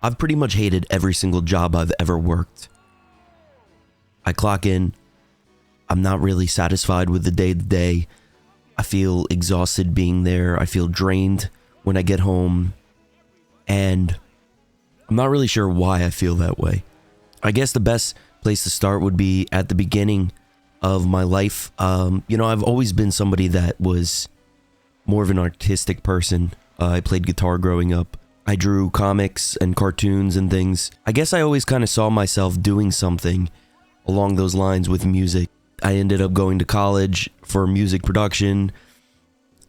I've pretty much hated every single job I've ever worked. I clock in, I'm not really satisfied with the day-to-day. I feel exhausted being there. I feel drained when I get home. And I'm not really sure why I feel that way. I guess the best place to start would be at the beginning of my life. I've always been somebody that was more of an artistic person. I played guitar growing up. I drew comics and cartoons and things. I guess I always kind of saw myself doing something along those lines with music. I ended up going to college for music production,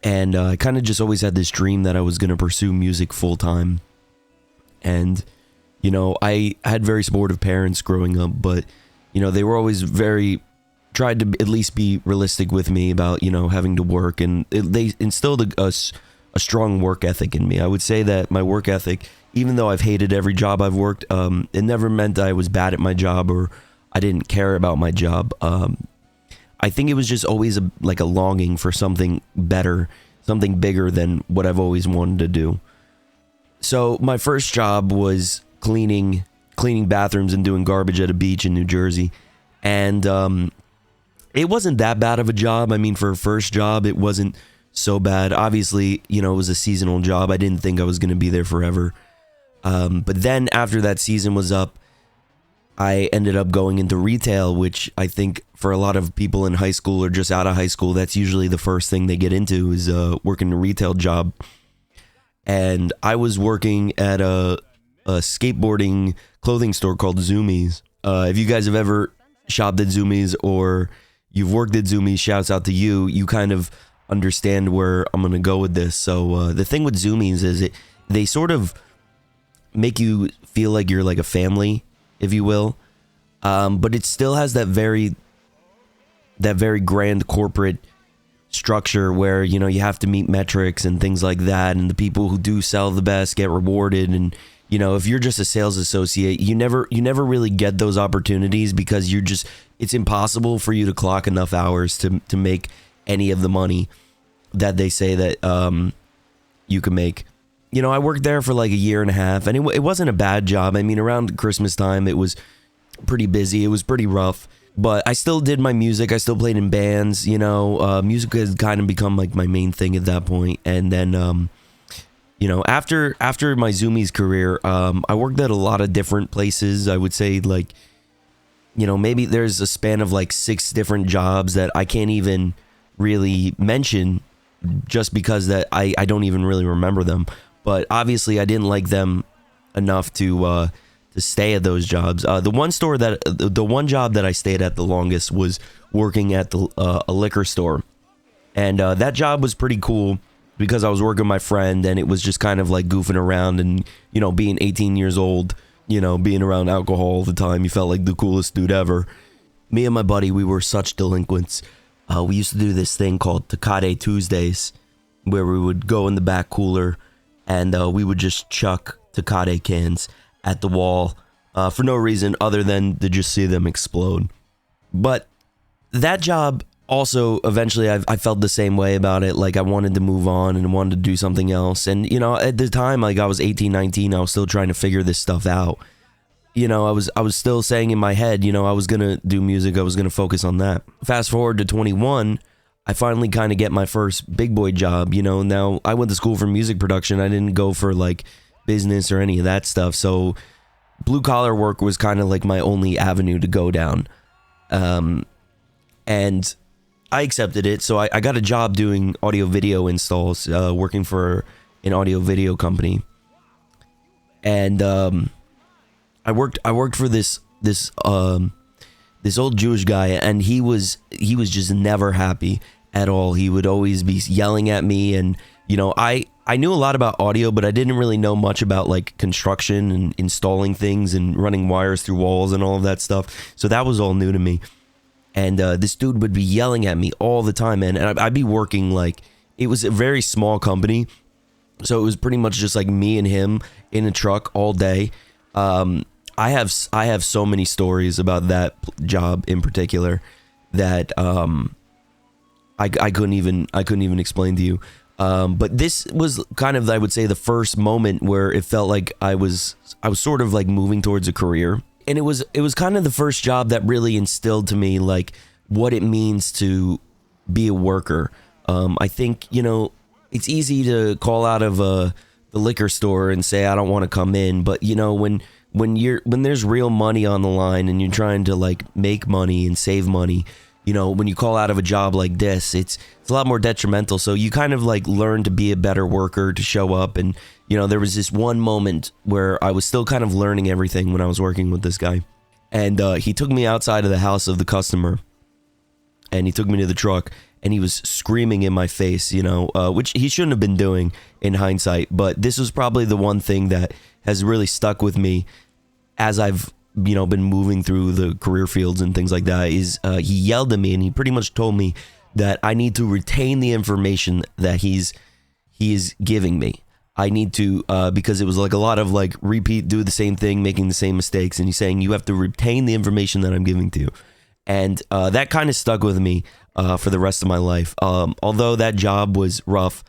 and I kind of just always had this dream that I was going to pursue music full time. And, I had very supportive parents growing up, but, they were always tried to at least be realistic with me about, having to work, and they instilled a strong work ethic in me. I would say that my work ethic, even though I've hated every job I've worked, it never meant that I was bad at my job or I didn't care about my job. I think it was just always a longing for something better, something bigger than what I've always wanted to do. So my first job was cleaning bathrooms and doing garbage at a beach in New Jersey. And it wasn't that bad of a job. I mean, for a first job, it wasn't so bad. Obviously, it was a seasonal job. I didn't think I was going to be there forever. But then after that season was up, I ended up going into retail, which I think for a lot of people in high school or just out of high school, that's usually the first thing they get into is working a retail job. And I was working at a skateboarding clothing store called Zumiez. If you guys have ever shopped at Zumiez or you've worked at Zumiez, shouts out to you. You kind of understand where I'm going to go with this. So the thing with Zumiez is they sort of make you feel like you're like a family, if you will, but it still has that very grand corporate structure where you have to meet metrics and things like that, and the people who do sell the best get rewarded. And if you're just a sales associate, you never really get those opportunities because it's impossible for you to clock enough hours to make any of the money that they say that you can make. I worked there for like a year and a half, and it wasn't a bad job. I mean, around Christmas time, it was pretty busy. It was pretty rough, but I still did my music. I still played in bands, music has kind of become like my main thing at that point. And then, after my Zumiez career, I worked at a lot of different places. I would say maybe there's a span of like 6 different jobs that I can't even really mention just because that I don't even really remember them. But obviously, I didn't like them enough to stay at those jobs. The one job that I stayed at the longest was working at a liquor store, and that job was pretty cool because I was working with my friend, and it was just kind of like goofing around and being 18 years old, being around alcohol all the time. You felt like the coolest dude ever. Me and my buddy, we were such delinquents. We used to do this thing called Tecate Tuesdays, where we would go in the back cooler and we would just chuck Tecate cans at the wall for no reason other than to just see them explode. But that job also, eventually, I felt the same way about it. Like, I wanted to move on and wanted to do something else. And, at the time, like, I was 18, 19, I was still trying to figure this stuff out. I was still saying in my head, I was going to do music. I was going to focus on that. Fast forward to 21, I finally kind of get my first big boy job. Now I went to school for music production. I didn't go for like business or any of that stuff. So blue collar work was kind of like my only avenue to go down. And I accepted it. So I got a job doing audio video installs, working for an audio video company. And I worked for this old Jewish guy, and he was just never happy at all. He would always be yelling at me, and I knew a lot about audio, but I didn't really know much about like construction and installing things and running wires through walls and all of that stuff. So that was all new to me. And this dude would be yelling at me all the time, man. And I'd be working like, it was a very small company, so it was pretty much just like me and him in a truck all day. I have so many stories about that job in particular that I couldn't even explain to you. But this was kind of, I would say, the first moment where it felt like I was sort of like moving towards a career. And it was kind of the first job that really instilled to me like what it means to be a worker. I think, it's easy to call out of the liquor store and say, I don't want to come in. But, when there's real money on the line and you're trying to like make money and save money, when you call out of a job like this, it's a lot more detrimental. So you kind of like learn to be a better worker, to show up. And, there was this one moment where I was still kind of learning everything when I was working with this guy. And he took me outside of the house of the customer and he took me to the truck and he was screaming in my face, which he shouldn't have been doing in hindsight. But this was probably the one thing that has really stuck with me as I've been moving through the career fields and things like that. Is he yelled at me and he pretty much told me that I need to retain the information that he is giving me. I need to, because it was like a lot of like repeat, do the same thing, making the same mistakes. And he's saying you have to retain the information that I'm giving to you. And that kind of stuck with me for the rest of my life. Although that job was rough,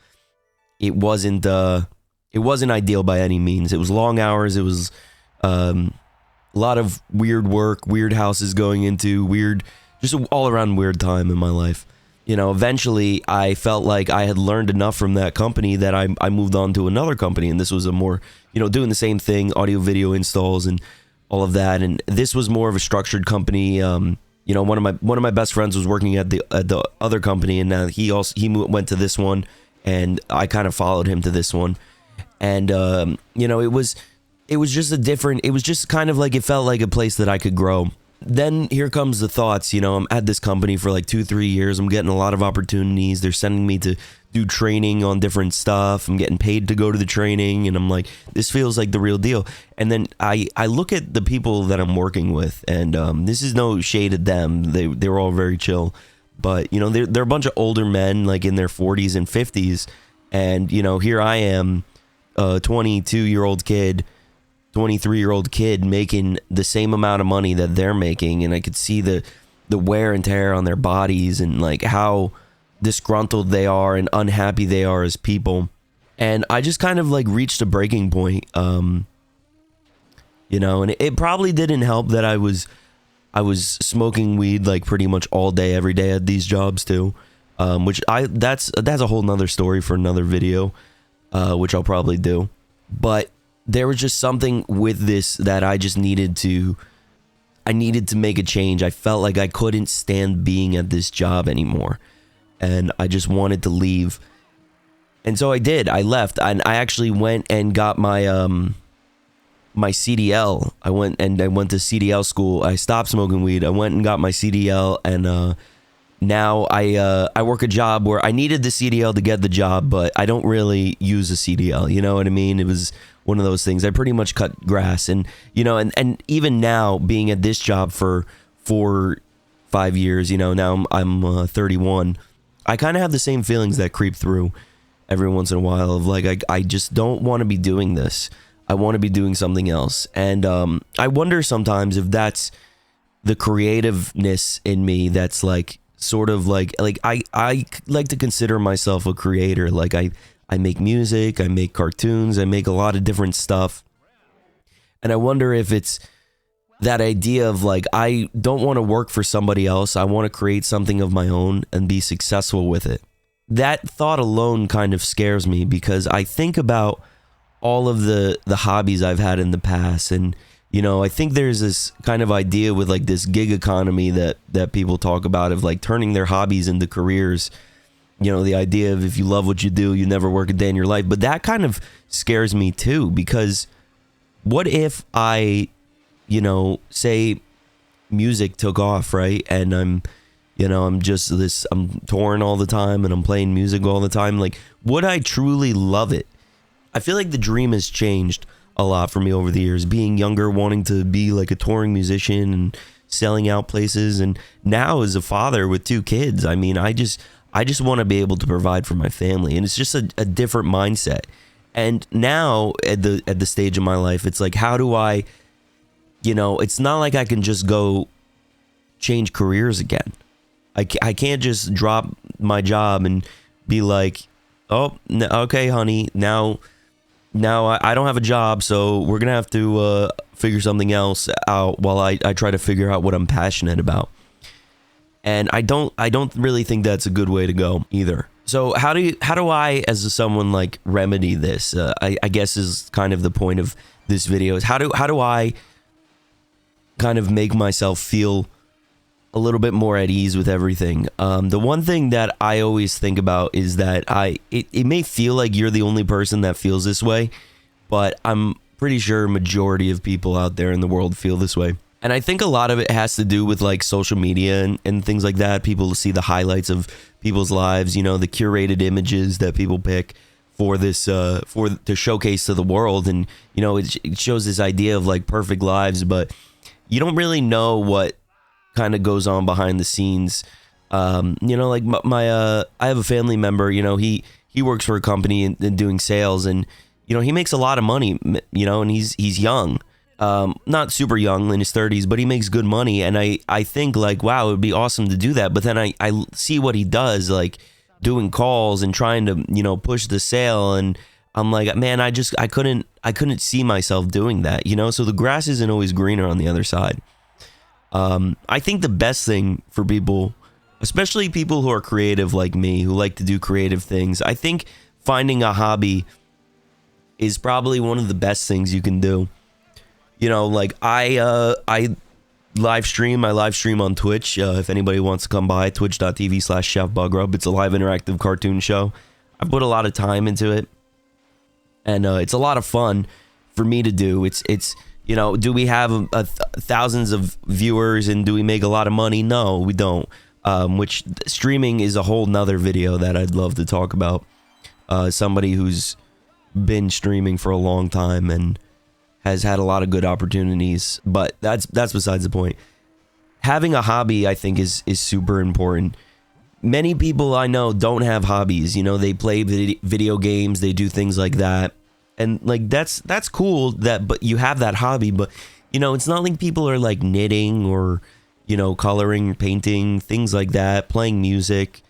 it wasn't ideal by any means. It was long hours. It was a lot of weird work, weird houses going into, just all around weird time in my life. Eventually I felt like I had learned enough from that company that I moved on to another company, and this was a more, doing the same thing, audio video installs and all of that. And this was more of a structured company. One of my best friends was working at the other company, and now he went to this one, and I kind of followed him to this one. And it was just kind of like, it felt like a place that I could grow. Then here comes the thoughts, I'm at this company for like 2-3 years. I'm getting a lot of opportunities. They're sending me to do training on different stuff. I'm getting paid to go to the training. And I'm like, this feels like the real deal. And then I look at the people that I'm working with, and this is no shade at them. They're all very chill. But, they're a bunch of older men, like in their 40s and 50s. And, here I am, a 22-year-old kid, 23-year-old kid making the same amount of money that they're making. And I could see the wear and tear on their bodies and like how disgruntled they are and unhappy they are as people. And I just kind of like reached a breaking point, and it probably didn't help that I was smoking weed like pretty much all day, every day at these jobs too. That's a whole nother story for another video, which I'll probably do. But there was just something with this that I just needed to make a change. I felt like I couldn't stand being at this job anymore, and I just wanted to leave. And so I did. I left, and I actually went and got my my CDL. I went to CDL school. I stopped smoking weed. I went and got my CDL, and now I work a job where I needed the CDL to get the job, but I don't really use a CDL. You know what I mean? It was one of those things. I pretty much cut grass, and and even now being at this job for 4-5 years, now I'm 31. I kind of have the same feelings that creep through every once in a while of like, I just don't want to be doing this. I want to be doing something else. And I wonder sometimes if that's the creativeness in me that's like sort of like I like to consider myself a creator. Like I make music, I make cartoons, I make a lot of different stuff. And I wonder if it's that idea of like, I don't want to work for somebody else. I want to create something of my own and be successful with it. That thought alone kind of scares me, because I think about all of the hobbies I've had in the past. And, I think there's this kind of idea with like this gig economy that people talk about, of like turning their hobbies into careers. The idea of if you love what you do, you never work a day in your life. But that kind of scares me too, because what if I, say music took off, right? And I'm touring all the time and I'm playing music all the time. Like, would I truly love it? I feel like the dream has changed a lot for me over the years, being younger, wanting to be like a touring musician and selling out places. And now as a father with 2 kids, I mean, I just want to be able to provide for my family. And it's just a different mindset. And now at the stage of my life, it's like, how do I, it's not like I can just go change careers again. I can't just drop my job and be like, oh, okay, honey, now I don't have a job, so we're gonna have to figure something else out while I try to figure out what I'm passionate about. And I don't really think that's a good way to go either. So how do I, as someone, like, remedy this? I guess is kind of the point of this video, is how do I kind of make myself feel a little bit more at ease with everything. The one thing that I always think about is that it may feel like you're the only person that feels this way, but I'm pretty sure a majority of people out there in the world feel this way. And I think a lot of it has to do with, like, social media and things like that. People see the highlights of people's lives, you know, the curated images that people pick for this to showcase to the world. And, you know, it shows this idea of, like, perfect lives, but you don't really know what kind of goes on behind the scenes. You know, like my I have a family member, you know, he works for a company and doing sales, and, you know, he makes a lot of money, you know, and he's young, not super young, in his 30s, but he makes good money. And I think, like, wow, it would be awesome to do that. But then I see what he does, like doing calls and trying to, you know, push the sale, and I'm like, man, I couldn't see myself doing that, you know. So the grass isn't always greener on the other side. I think the best thing for people, especially people who are creative like me, who like to do creative things, I think finding a hobby is probably one of the best things you can do. You know, like I live stream on Twitch. If anybody wants to come by, twitch.tv/chefbugrub. It's a live interactive cartoon show. I put a lot of time into it, and it's a lot of fun for me to do. It's you know, do we have thousands of viewers and do we make a lot of money? No, we don't. Which streaming is a whole nother video that I'd love to talk about. Somebody who's been streaming for a long time and has had a lot of good opportunities, but that's besides the point. Having a hobby, I think, is super important. Many people I know don't have hobbies. You know, they play video games, they do things like that. And, like, that's cool, but you have that hobby, but, you know, it's not like people are, like, knitting or, you know, coloring, painting, things like that, playing music.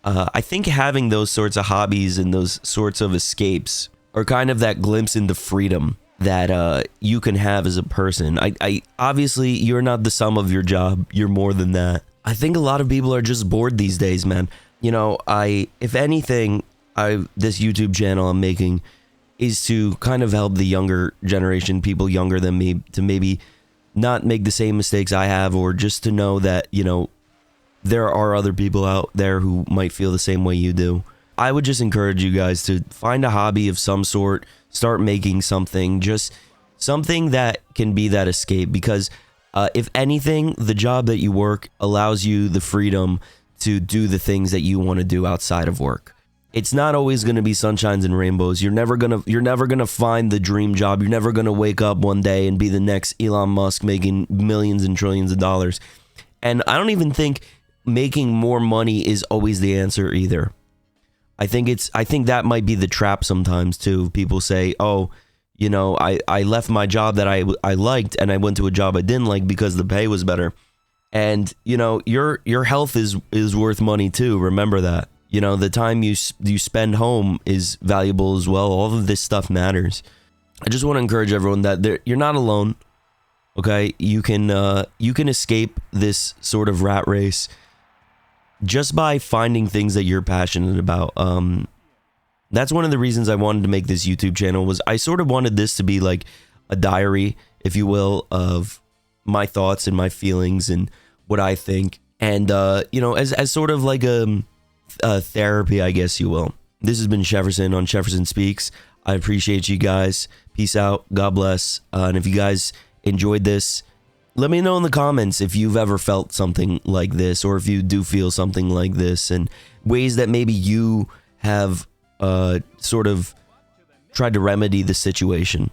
I think having those sorts of hobbies and those sorts of escapes are kind of that glimpse into freedom that you can have as a person. I obviously, you're not the sum of your job. You're more than that. I think a lot of people are just bored these days, man. You know, if anything, this YouTube channel I'm making is to kind of help the younger generation, people younger than me, to maybe not make the same mistakes I have, or just to know that, you know, there are other people out there who might feel the same way you do. I would just encourage you guys to find a hobby of some sort, start making something, just something that can be that escape, because if anything, the job that you work allows you the freedom to do the things that you want to do outside of work. It's not always going to be sunshines and rainbows. You're never gonna find the dream job. You're never gonna wake up one day and be the next Elon Musk making millions and trillions of dollars. And I don't even think making more money is always the answer either. I think that might be the trap sometimes too. People say, oh, you know, I left my job that I liked and I went to a job I didn't like because the pay was better. And, you know, your health is worth money too. Remember that. You know, the time you spend home is valuable as well. All of this stuff matters. I just want to encourage everyone that you're not alone. Okay, you can escape this sort of rat race just by finding things that you're passionate about. That's one of the reasons I wanted to make this YouTube channel. Was I sort of wanted this to be like a diary, if you will, of my thoughts and my feelings and what I think, and you know, as sort of like a therapy, I guess you will. This has been Jefferson on Jefferson Speaks. I appreciate you guys. Peace out. God bless. And if you guys enjoyed this, let me know in the comments if you've ever felt something like this, or if you do feel something like this, and ways that maybe you have sort of tried to remedy the situation.